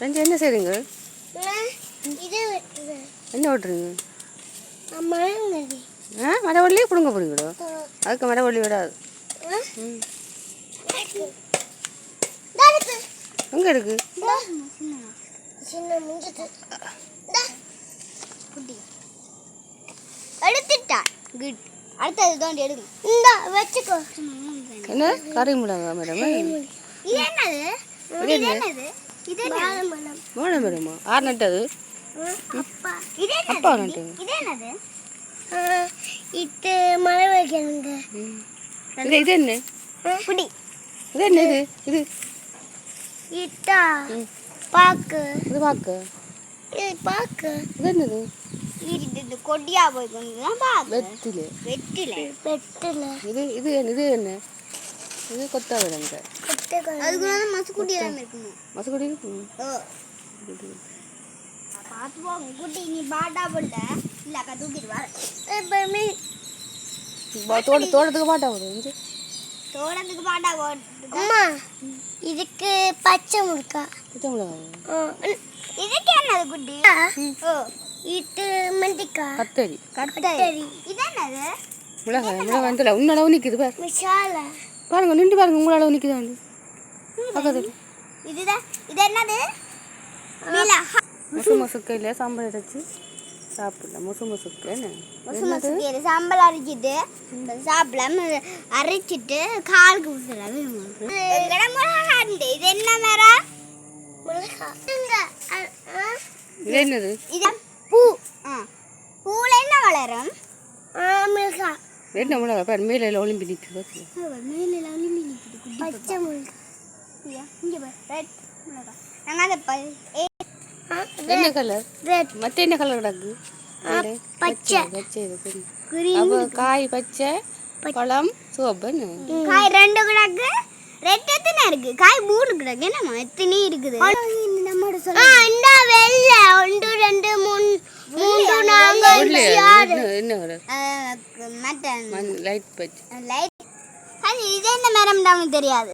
ரெண்டு என்ன செய்றீங்க? இது வெட்டுது. என்ன ஓட்டுறீங்க? மரங்கடி. மரவள்ளியே பிடுங்க போறீங்களோ? அதுக்கு மரவள்ளி விடாது. எங்க இருக்கு? சின்ன முஞ்சிட்டு. எடுத்துட்டா. குட். அடுத்து தோண்டி எடுங்க. இந்த வெச்சுக்கோ. என்ன கறி முடங்க மேடம்? இது என்னது? இது என்னது? இது என்னது? மோள மரமா? ஆறு நட்டது? அப்பா. இது என்னது? அப்பா நட்டது. இது என்னது? இது மழை வைக்கணுங்க. இது என்ன? புடி. இது என்ன இது? இது இட்டா. பாக்கு. இது பாக்கு. இது பாக்கு. இது என்னது? இது கொடியா போய் கொஞ்சம் பாக்கு. வெட்டிலே. வெட்டிலே. வெட்டிலே. இது என்ன? இது கொத்தவரங்க. அதுக்கு வந்து மசுக்குட்டி எல்லாம் இருக்குமா? மசுக்குட்டி இருக்கு. பார்த்து போங்க குட்டி நீ பாட்டா போட்ட இல்ல அக்கா தூக்கிட்டு வர எப்பவுமே தோட்டத்துக்கு பாட்டா போடுது. தோட்டத்துக்கு பாட்டா போட்டு அம்மா இதுக்கு பச்சை முழுக்கா. பச்சை மிளகாய். இதுக்கு என்னது குட்டி? இது மண்டிக்கா. கத்தரி. கத்தரி. இது என்னது? மிளகாய் வந்துல உன்னோட நிக்குது பாரு. மிசால பாருங்க நின்று பாருங்க உங்களோட நிக்குது பக்கத்துல. இதுதான் இது என்னது? முசுக்கையில சாம்பார் அரைச்சி சாப்பிடலாம். முசுக்கு என்ன? முசுக்கு சாம்பல் அரைச்சிட்டு சாப்பிடலாம். அரைச்சிட்டு காலுக்கு ஊற்றலாம். இது என்ன மரம்? இது என்னது? இது பூ. பூல என்ன வளரும்? மிளகா. என்ன மிளகா பாரு மேல ஒளிம்பி நிற்குது. மேல ஒளிம்பி நிற்குது. பச்சை மிளகா. இங்க பாரு ரெட் மிளகா. நாங்க என்ன கலர்? ரெட். மத்த என்ன கலர் கிடக்கு? பச்சை. பச்சை இருக்கு. அப்ப காய் பச்சை, பழம் சிவப்பு. காய் ரெண்டு கிடக்கு. ரெட் எத்தனை இருக்கு? காய் மூணு கிடக்கு. என்னம்மா எத்தனை இருக்குது? இந்த வெள்ளை 1 2 3 4 5 6. என்ன கலர்? மட்டன் லைட் பச்சை. லைட். இது என்ன மரம் தெரியாது.